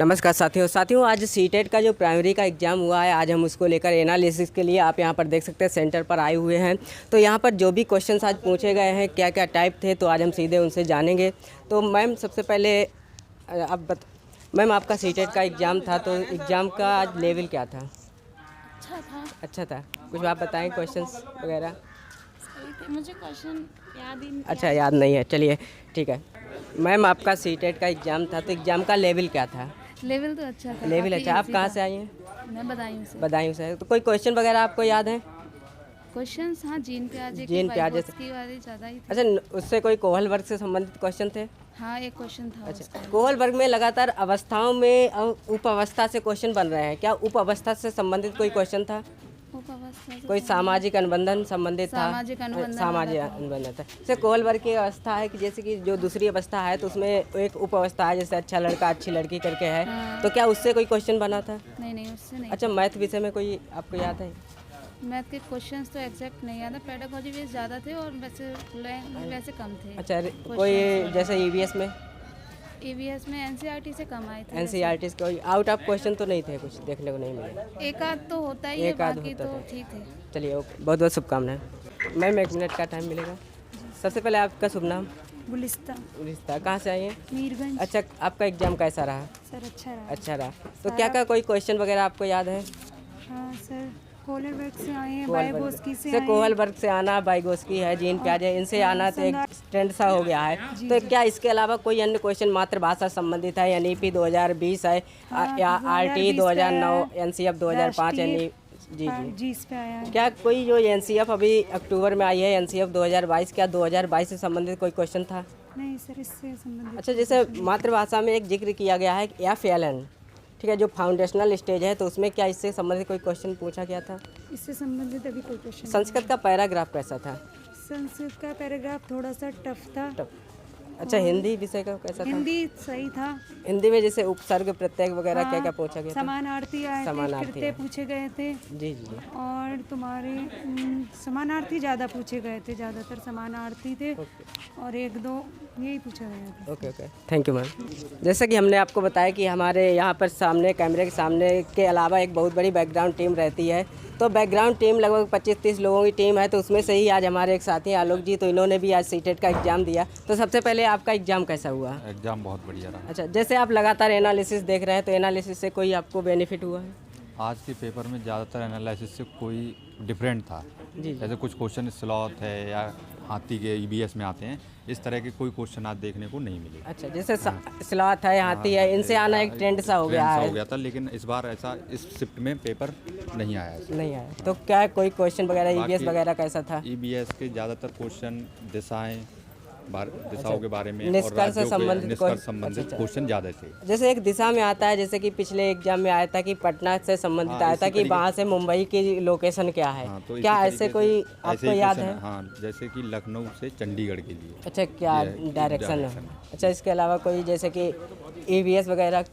नमस्कार साथियों आज सीटेट का जो प्राइमरी का एग्ज़ाम हुआ है, आज हम उसको लेकर एनालिसिस के लिए आप यहां पर देख सकते हैं सेंटर पर आए हुए हैं। तो यहां पर जो भी क्वेश्चंस आज पूछे गए हैं, क्या क्या टाइप थे, तो आज हम सीधे उनसे जानेंगे। तो मैम सबसे पहले मैम आपका सीटेट का एग्ज़ाम था, तो एग्ज़ाम का आज लेवल क्या था? अच्छा था। कुछ आप बताएँ क्वेश्चंस वगैरह? मुझे क्वेश्चन याद ही नहीं। अच्छा, याद नहीं है, चलिए ठीक है। मैम आपका सीटेट का एग्ज़ाम था, तो एग्ज़ाम का लेवल क्या था? लेवल तो अच्छा था। लेवल काफ़ी अच्छा। आप easy कहाँ था। से आई हैं? मैं बदायूं से। बदायूं से। तो कोई क्वेश्चन वगैरह आपको याद है? क्वेश्चंस हाँ, जीन प्याजे जीन के प्याजे बाइबोट्स की वाली ज़्यादा ही थी। अच्छा, उससे कोई कोहल वर्ग से संबंधित क्वेश्चन थे? हाँ, एक क्वेश्चन था अच्छा, उसका। कोहल वर्ग में लगातार अवस्थाओं में उप अवस्था से क्वेश्चन बन रहे हैं, क्या उप अवस्था से संबंधित कोई क्वेश्चन था? उपावस्था से कोई सामाजिक अनुबंधन संबंधित था? सामाजिक अनुबंधन सामाजिक वाला था। अनुबंधन था। जैसे कोहल वर्ग की अवस्था है कि जैसे कि जो दूसरी अवस्था है, तो उसमें एक उप अवस्था है, जैसे अच्छा लड़का अच्छी लड़की करके है। हाँ। तो क्या उससे कोई क्वेश्चन बना था? नहीं उससे नहीं। अच्छा, मैथ विषय में कोई आपको याद है? मैथ के क्वेश्चंस तो एग्जैक्ट नहीं याद है। पेडागोजी बेस ज़्यादा थे और वैसे कम थे। अच्छा, कोई जैसे ईवीएस में? ईवीएस में एनसीईआरटी से कम आए थे। एनसीईआरटी कोई आउट ऑफ क्वेश्चन तो नहीं थे, कुछ देखने को नहीं मिले? एक आध तो होता ही है, एक आध बाकी होता तो था। ठीक है। चलिए, ओके, बहुत बहुत शुभकामनाएं। मैम 1 मिनट का टाइम मिलेगा? सबसे पहले आपका शुभ नाम? गुलिस्ता। रिश्ता कहाँ से आई हैं? मीरगंज। अच्छा, आपका एग्जाम कैसा रहा? सर अच्छा रहा। अच्छा रहा। तो क्या क्या कोई क्वेश्चन वगैरह आपको याद है? हाँ सर, कोहल वर्ग से आए हैं, कोहल वर्ग बाइबोस्की से से आए कोहल हैं। वर्ग से आना, बाइगोस्की है, जीन प्याजे, इनसे आना तो एक ट्रेंड सा हो गया है। तो क्या इसके अलावा कोई अन्य क्वेश्चन मातृभाषा संबंधित है? एनईपी 2020 है, या आरटी 2009, एनसीएफ 2005 जी जी जी इस पे आया है। क्या कोई जो एनसीएफ अभी अक्टूबर में आई है, एनसीएफ 2022, क्या 2022 से संबंधित कोई क्वेश्चन था? नहीं सर, इससे संबंधित। अच्छा, जैसे मातृभाषा में एक जिक्र किया गया है FLN, ठीक है, जो फाउंडेशनल स्टेज है, तो उसमें क्या इससे संबंधित कोई क्वेश्चन पूछा गया था? इससे संबंधित अभी कोई क्वेश्चन। संस्कृत का पैराग्राफ कैसा था? संस्कृत का पैराग्राफ थोड़ा सा टफ था। अच्छा, हिंदी विषय का कैसा था? हिंदी सही था। हिंदी में जैसे उपसर्ग प्रत्यय वगैरह क्या क्या हाँ, पूछा गया था? समानार्थी आए थे, समानार्थी कृत्य पूछे गए थे। जी जी। और तुम्हारे समानार्थी ज़्यादा पूछे गए थे, ज़्यादातर समानार्थी थे। और एक दो यही पूछा गया था। Okay okay, thank you ma'am. जैसा कि हमने आपको बताया कि हमारे यहाँ पर सामने कैमरे के सामने के अलावा एक बहुत बड़ी बैकग्राउंड टीम रहती है। तो बैकग्राउंड टीम लगभग 25-30 लोगों की टीम है, तो उसमें से ही आज हमारे एक साथी आलोक जी, तो इन्होंने भी आज सीटेट का एग्ज़ाम दिया। तो सबसे पहले आपका एग्ज़ाम कैसा हुआ? एग्ज़ाम बहुत बढ़िया रहा। अच्छा, जैसे आप लगातार एनालिसिस देख रहे हैं, तो एनालिसिस से कोई आपको बेनिफिट हुआ है? आज के पेपर में ज़्यादातर एनालिसिस से कोई डिफरेंट था। जी। जैसे कुछ क्वेश्चन स्लॉथ है या हाथी के ईबीएस में आते हैं, इस तरह के कोई क्वेश्चन आज देखने को नहीं मिले। अच्छा, जैसे स्लॉथ है, हाथी है, इनसे आना एक ट्रेंड सा हो गया है। हो गया था, लेकिन इस बार ऐसा इस शिफ्ट में पेपर नहीं आया है। नहीं आया। तो क्या कोई क्वेश्चन वगैरह ईवीएस वगैरह कैसा था? ईबीएस के ज़्यादातर क्वेश्चन दिशाओं के बारे में और निष्कर्ष राज्यों के संबंधित निष्कर्ष संबंधित अच्छा। क्वेश्चन ज़्यादा थे। जैसे एक दिशा में आता है, जैसे कि पिछले एग्जाम में आया था कि पटना से संबंधित हाँ, आया था इसी कि वहाँ से मुंबई की लोकेशन क्या है? हाँ, तो इसी क्या तरीके ऐसे से कोई ऐसे आपको ही याद क्वेश्चन है? हाँ, जैसे कि लखनऊ से चंडीगढ़ के लिए। अच्छा, क्या डायरेक्शन है? अच्छा, इसके अलावा कोई जैसे कि ईवीएस वगैरह?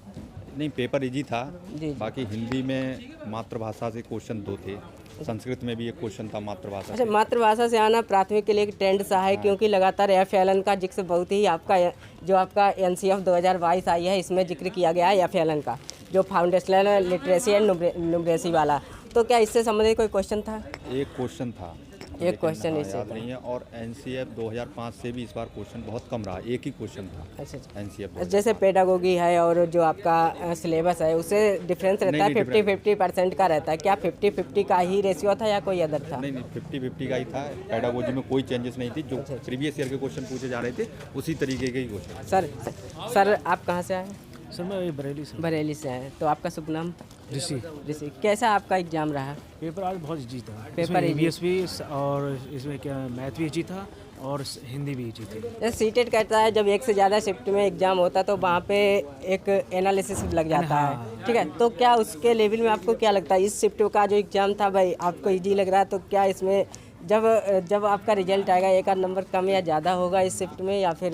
नहीं, पेपर इजी था। जी। बाकी हिंदी में मातृभाषा से क्वेश्चन 2 थे, संस्कृत में भी एक क्वेश्चन था मातृभाषा अच्छा, से। मातृभाषा से आना प्राथमिक के लिए एक ट्रेंड सा है, क्योंकि लगातार FLN का जिक्र बहुत ही आपका जो आपका NCF 2022 आई है, इसमें जिक्र किया गया है FLN का, जो फाउंडेशनल लिटरेसी एंड न्यूमरेसी वाला। तो क्या इससे संबंधित कोई क्वेश्चन था? एक क्वेश्चन था, एक क्वेश्चन हाँ, इससे याद था। नहीं है। और NCF 2005 से भी इस बार क्वेश्चन बहुत कम रहा, एक ही क्वेश्चन था। अच्छा अच्छा। NCF जैसे पेडागोगी है और जो आपका सिलेबस है, उससे डिफरेंस रहता है, नहीं, 50-50% का रहता है। क्या 50-50 का ही रेशियो था या कोई अदर था? नहीं 50-50 का ही था। पेडागोजी में कोई चेंजेस नहीं थी, जो प्रीवियस ईयर के क्वेश्चन पूछे जा रहे थे उसी तरीके के ही क्वेश्चन। सर आप कहाँ से आए? सर मैं बरेली से। बरेली से आए। तो आपका शुभ नाम? ऋषि। ऋषि, कैसा आपका एग्जाम रहा? पेपर आज बहुत इजी था। पेपर ईवीएस भी और इसमें क्या मैथ भी इजी था और हिंदी भी इजी थी। जैसे सीटेट कहता है, जब एक से ज़्यादा शिफ्ट में एग्जाम होता है तो वहाँ पे एक एनालिसिस लग जाता है, ठीक है। तो क्या उसके लेवल में आपको क्या लगता है, इस शिफ्ट का जो एग्ज़ाम था भाई आपको इजी लग रहा है, तो क्या इसमें जब आपका रिजल्ट आएगा एक आध नंबर कम या ज़्यादा होगा इस शिफ्ट में, या फिर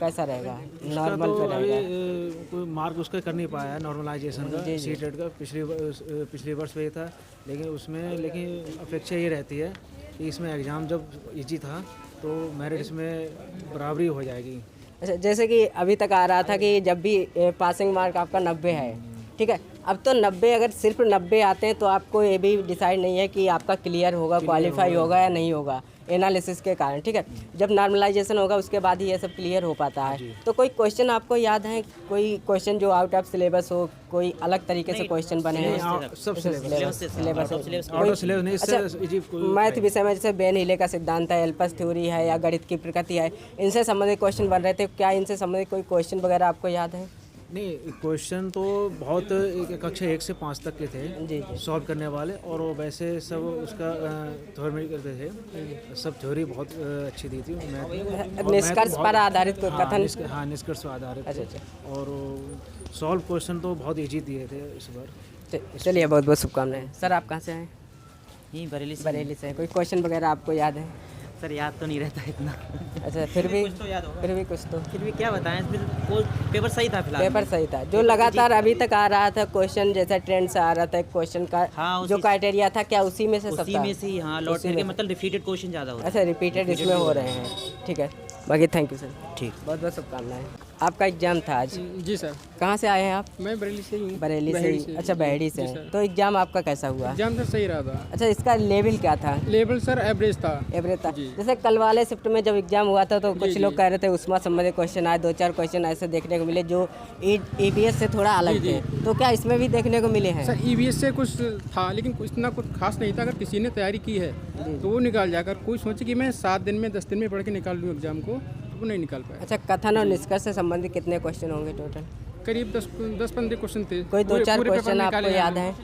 कैसा रहेगा, नॉर्मल पे रहेगा? कोई मार्क उसका कर नहीं पाया नॉर्मलाइजेशन का, सीटेट का पिछले वर्ष में था। लेकिन अपेक्षा ये रहती है कि इसमें एग्ज़ाम जब इजी था तो मेरिट इसमें बराबरी हो जाएगी। अच्छा, जैसे कि अभी तक आ रहा था कि जब भी पासिंग मार्क आपका 90 है, ठीक है, अब तो 90 अगर सिर्फ 90 आते हैं तो आपको ये भी डिसाइड नहीं है कि आपका क्लियर होगा, क्वालिफाई होगा या नहीं होगा एनालिसिस के कारण, ठीक है। जब नॉर्मलाइजेशन होगा उसके बाद ही ये सब क्लियर हो पाता है। तो कोई क्वेश्चन आपको याद है, कोई क्वेश्चन जो आउट ऑफ सिलेबस हो, कोई अलग तरीके से क्वेश्चन बने हैं? सब सिलेबस आउट ऑफ सिलेबस नहीं, इससे इजी मैथ विषय में जैसे बेन हिले का सिद्धांत है, एल्पस थ्योरी है या गणित की प्रकृति है, इनसे संबंधित क्वेश्चन बन रहे थे, क्या इनसे संबंधित कोई क्वेश्चन वगैरह आपको याद है? नहीं, क्वेश्चन तो बहुत कक्षा 1 से 5 तक के थे जी सॉल्व करने वाले, और वो वैसे सब उसका थ्योरी करते थे, सब थ्योरी बहुत अच्छी दी थी। निष्कर्ष पर आधारित कोई कथन? हाँ, निष्कर्ष पर आधारित अच्छा थे। अच्छा, और सॉल्व क्वेश्चन तो बहुत इजी दिए थे इस बार। चलिए बहुत बहुत शुभकामनाएं। सर आप कहाँ से आए? यही बरेली से। बरेली से। कोई क्वेश्चन वगैरह आपको याद है? सर याद तो नहीं रहता इतना। अच्छा, फिर भी कुछ तो याद होगा। फिर भी कुछ तो फिर भी क्या बताएं, फिर पेपर सही था फिलहाल। पेपर सही था, जो लगातार अभी तक आ रहा था क्वेश्चन, जैसा ट्रेंड से आ रहा था क्वेश्चन का, हाँ, जो क्राइटेरिया था, क्या उसी में से सब उसी था? में से ही, हाँ, लौट करके मतलब रिपीटेड क्वेश्चन ज़्यादा होता है। अच्छा, रिपीटेड इसमें हो रहे हैं, ठीक है। बाकी थैंक यू सर, ठीक। बहुत बहुत शुभकामनाएं। आपका एग्जाम था आज, जी सर। कहाँ से आए हैं आप? मैं बरेली से ही हूँ। बरेली से ही। अच्छा, बहेड़ी से हैं। तो एग्जाम आपका कैसा हुआ? एग्जाम सर सही रहा था। अच्छा, इसका लेवल क्या था? लेवल सर एवरेज था। एवरेज था। जैसे कल वाले शिफ्ट में जब एग्जाम हुआ था तो कुछ लोग कह रहे थे उसमें संबंधित क्वेश्चन आए, 2-4 क्वेश्चन ऐसे देखने को मिले जो EVS से थोड़ा अलग थे, तो क्या इसमें भी देखने को मिले हैं? सर EVS से कुछ था, लेकिन इतना कुछ खास नहीं था। अगर किसी ने तैयारी की है तो वो निकाल जाकर, कोई सोचे कि मैं 7 दिन में 10 दिन में पढ़ के निकाल लूँ एग्जाम को, तो वो नहीं निकाल पाया। अच्छा, कथन और निष्कर्ष से संबंधित कितने क्वेश्चन होंगे टोटल? करीब 10-15 क्वेश्चन थे। कोई 2-4 पूरे पेपर क्वेश्चन आपको निकाले याद हैं। है?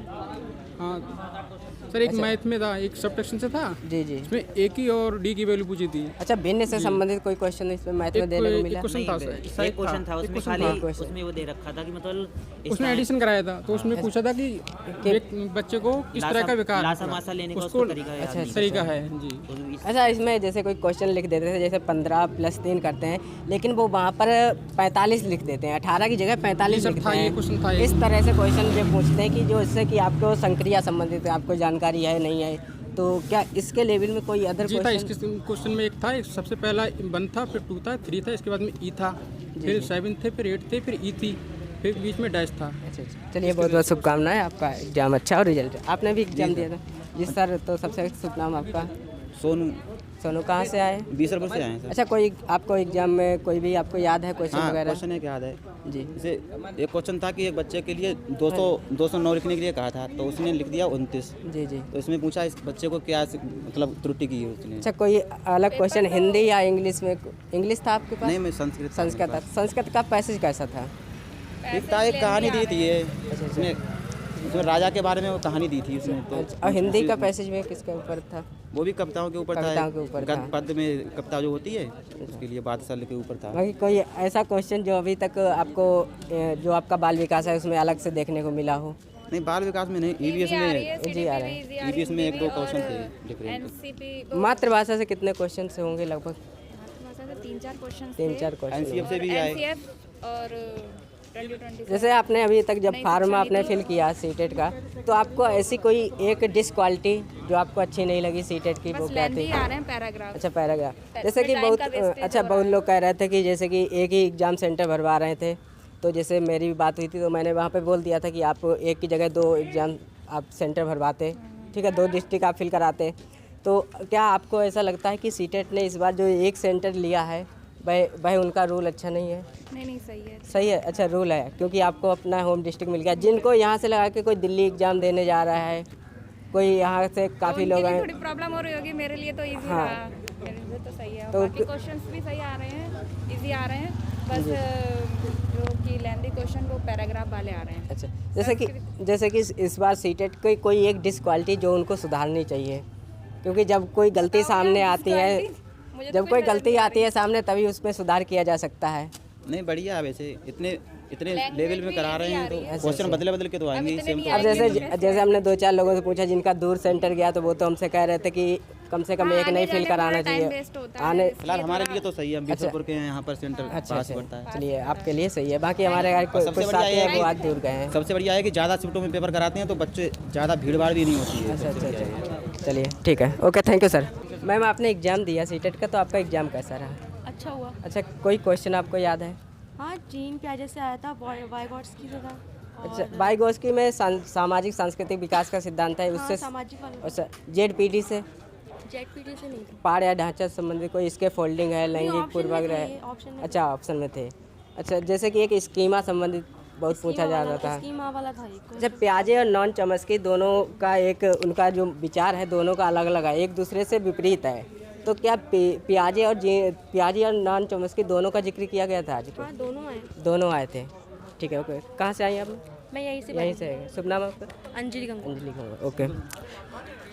हाँ सर, एक मैथ में था, एक सबट्रैक्शन से था, जी जी। इसमें A की और D की वैल्यू पूछी थी। अच्छा, भिन्न से संबंधित कोई क्वेश्चन इसमें मैथ में देने को मिला? क्वेश्चन था नहीं, सर, एक क्वेश्चन था उसमें, खाली question। उसमें वो दे रखा था कि मतलब उसमें एडिशन कराया था, तो उसमें पूछा था कि एक बच्चे को किस तरह का विकार लासा मासा लेने का उसको उसको तरीका याद नहीं। तरीका है जी। अच्छा, इसमें जैसे कोई क्वेश्चन लिख देते थे, जैसे 15 + 3 करते हैं, लेकिन वो वहाँ पर 45 लिख देते हैं, 18 की जगह 45 सर, लिखते था ये क्वेश्चन था हैं। ये। इस तरह से क्वेश्चन जो पूछते हैं कि जो इससे कि आपको संक्रिया संबंधित है, आपको जानकारी है नहीं है, तो क्या इसके लेवल में कोई अदर जी था। क्वेश्चन? इसके क्वेश्चन में एक था, एक सबसे पहला 1 था, फिर 2 था, 3 था, इसके बाद में E था, फिर 7 थे, फिर 8 थे, फिर E थी, फिर बीच में डैश था। अच्छा अच्छा, चलिए बहुत बहुत शुभकामनाएं, आपका एग्जाम अच्छा और रिजल्ट। आपने भी एग्जाम दिया था? जी सर, तो सबसे शुभ नाम आपका? सोनू। सोनू, कहाँ से आए? बीसरपुर से आए हैं सर। अच्छा, कोई आपको एग्जाम में कोई भी आपको याद है क्वेश्चन हाँ, वगैरह? क्वेश्चन एक याद है। जी। जैसे एक क्वेश्चन था कि एक बच्चे के लिए 209 लिखने के लिए कहा था, तो उसने लिख दिया 29। जी जी। तो इसमें पूछा इस बच्चे को क्या मतलब त्रुटि की है उसने। अच्छा, कोई अलग क्वेश्चन हिंदी या इंग्लिश में? इंग्लिश था आपके पास? नहीं, मैं संस्कृत। संस्कृत था। संस्कृत का पैसेज कैसा था? एक था, एक कहानी दी थी ये, उसमें राजा के बारे में वो कहानी दी थी उसने। तो अच्छा, और हिंदी का पैसेज में किसके ऊपर था? वो भी कविताओं के ऊपर था। कविताओं के ऊपर था। गद्य पद्य में कविता जो होती है उसके लिए बादशाह के ऊपर था। बाकी कोई ऐसा क्वेश्चन जो अभी तक आपको जो आपका बाल विकास है उसमें अलग से देखने को मिला हो? नहीं, बाल विकास में नहीं, EVS में। जी, आ रहा है। EVS में 1-2 क्वेश्चन थे डिफरेंट। मातृभाषा से कितने क्वेश्चन से होंगे लगभग? मातृभाषा से 3-4 क्वेश्चन 3-4 क्वेश्चन। NCF से भी आए। NCF और 2020 जैसे आपने अभी तक जब फार्म आपने फिल किया सीटेट का, तो आपको ऐसी कोई एक डिसक्वालिटी जो आपको अच्छी नहीं लगी सीटेट की, वो बस क्या लेंदी थी? आ रहे हैं पैराग्राफ। अच्छा, पैराग्राफ। जैसे कि time बहुत का wastage अच्छा, हो बहुत रहा लोग कह रहे थे कि जैसे कि एक ही एग्ज़ाम सेंटर भरवा रहे थे, तो जैसे मेरी भी बात हुई थी तो मैंने वहाँ पे बोल दिया था कि आप एक की जगह 2 एग्ज़ाम आप सेंटर भरवाते, ठीक है, 2 डिस्ट्रिक्ट आप फिल कराते। तो क्या आपको ऐसा लगता है कि सीटेट ने इस बार जो एक सेंटर लिया है भाई उनका रूल अच्छा नहीं है? नहीं सही है। सही है। अच्छा, रूल है क्योंकि आपको अपना होम डिस्ट्रिक्ट मिल गया। जिनको यहाँ से लगा के कोई दिल्ली एग्ज़ाम देने जा रहा है, कोई यहाँ से काफ़ी लोग हैं, थोड़ी प्रॉब्लम हो रही होगी, मेरे लिए तो इजी हाँ। रहा, मेरे लिए तो सही है। तो बाकी क्वेश्चंस भी सही आ रहे हैं, इजी आ रहे हैं, बस जो कि लेंदी क्वेश्चन वो पैराग्राफ वाले आ रहे हैं। अच्छा, जैसे कि इस बार सीटेट की कोई एक डिसक्वालिटी जो उनको सुधारनी चाहिए, क्योंकि जब कोई गलती सामने आती है, जब कोई गलती आती है सामने, तभी उसमें सुधार किया जा सकता है। नहीं, बढ़िया है वैसे, इतने लेवल में करा रहे हैं तो क्वेश्चन बदल के तो आएंगे ही सेम। अब जैसे हमने 2-4 लोगों से पूछा जिनका दूर सेंटर गया, तो वो तो हमसे कह रहे थे कि कम से कम एक नहीं फिल कराना चाहिए आने। फिलहाल हमारे लिए तो सही है, हम बीसरपुर के हैं, यहाँ पर सेंटर पास पड़ता है। चलिए, आपके लिए सही है। बाकी हमारे घर कुछ साथी हैं वो आज दूर गए हैं। सबसे बढ़िया है कि ज़्यादा शिफ्टों में पेपर कराते हैं तो बच्चे ज़्यादा भीड़ भाड़ भी नहीं होती है। अच्छा, चलिए ठीक है, okay, thank you sir. Ma'am, आपने एग्ज़ाम दिया सीटेट का, तो आपका एग्ज़ाम कैसा रहा? अच्छा हुआ। अच्छा, कोई क्वेश्चन आपको याद है? हाँ, जीन प्याजे से आया था, वाइगॉट्स्की से था। अच्छा, वाइगोस्की में सामाजिक सांस्कृतिक विकास का सिद्धांत है, उससे सामाजिक वाला। अच्छा, जेडपीटी से जेडपीटी से नहीं था। पाड़ या ढांचा संबंधित कोई इसके फोल्डिंग है, लैंगिक ऑप्शन में पूर्वाग्रह थे, ऑप्शन में अच्छा, ऑप्शन में थे। अच्छा, जैसे कि एक स्कीमा संबंधित बहुत पूछा जा रहा था। स्कीमा वाला था एक। अच्छा, प्याजे और नॉन चॉम्स्की दोनों का एक उनका जो विचार है दोनों का अलग अलग है, एक दूसरे से विपरीत है। तो क्या प्याजे और नॉन चॉम्स्की दोनों का जिक्र किया गया था आज? हाँ, दोनों आए। दोनों आए थे। ठीक है, ओके। कहाँ से आई आप? मैं यहीं से है। शुभ नाम आपका? अंजलि गंगा। अंजलि गंगा, ओके,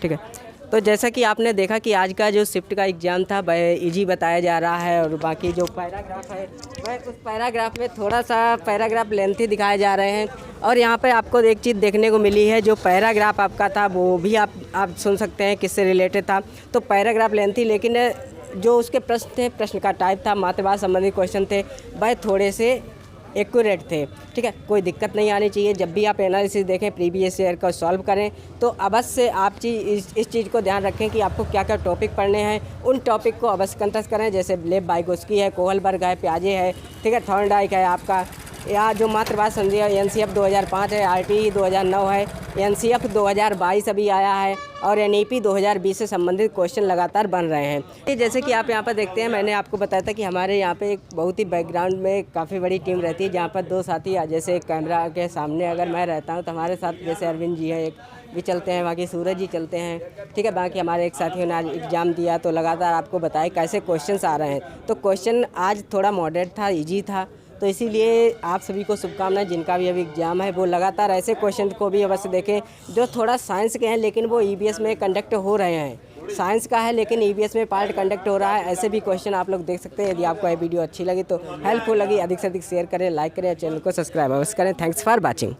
ठीक है। तो जैसा कि आपने देखा कि आज का जो शिफ्ट का एग्ज़ाम था वह इजी बताया जा रहा है, और बाकी जो पैराग्राफ है वह उस पैराग्राफ में थोड़ा सा पैराग्राफ लेंथी दिखाए जा रहे हैं। और यहाँ पे आपको एक चीज़ देखने को मिली है, जो पैराग्राफ आपका था वो भी आप सुन सकते हैं किससे रिलेटेड था। तो पैराग्राफ लेंथी, लेकिन जो उसके प्रश्न थे, प्रश्न का टाइप था, मातृभाषा संबंधी क्वेश्चन थे, वह थोड़े से एक्यूरेट थे। ठीक है, कोई दिक्कत नहीं आनी चाहिए। जब भी आप एनालिसिस देखें, प्रीवियस ईयर का सॉल्व करें, तो अवश्य आप इस चीज़ को ध्यान रखें कि आपको क्या क्या टॉपिक पढ़ने हैं, उन टॉपिक को अवश्य कंठस्थ करें। जैसे लेब वाइगोस्की है, कोहलबर्ग है, प्याजे है, ठीक है, थॉर्नडाइक है आपका, या जो मातृभाषा संधि है एनसीएफ 2005 है, आरटीई 2009 है, एनसीएफ 2022 अभी आया है, और एनईपी 2020 से संबंधित क्वेश्चन लगातार बन रहे हैं। जैसे कि आप यहाँ पर देखते हैं, मैंने आपको बताया था कि हमारे यहाँ पे एक बहुत ही बैकग्राउंड में काफ़ी बड़ी टीम रहती है, जहाँ पर दो साथी, जैसे कैमरा के सामने अगर मैं रहता हूँ तो हमारे साथ जैसे अरविंद जी है, एक भी चलते हैं, बाकी सूरज जी चलते हैं, ठीक है। बाकी हमारे एक साथियों ने आज एग्ज़ाम दिया, तो लगातार आपको बताए कैसे क्वेश्चंस आ रहे हैं। तो क्वेश्चन आज थोड़ा मॉडरेट था, ईजी था, तो इसीलिए आप सभी को शुभकामनाएं। जिनका भी अभी एग्जाम है वो लगातार ऐसे क्वेश्चन को भी अवश्य देखें जो थोड़ा साइंस के हैं, लेकिन वो ईवीएस में कंडक्ट हो रहे हैं। साइंस का है लेकिन ईवीएस में पार्ट कंडक्ट हो रहा है, ऐसे भी क्वेश्चन आप लोग देख सकते हैं। यदि आपको ये वीडियो अच्छी लगी तो हेल्पफुल लगी, अधिक से अधिक शेयर करें, लाइक करें, चैनल को सब्सक्राइब अवश्य करें। Thanks for watching.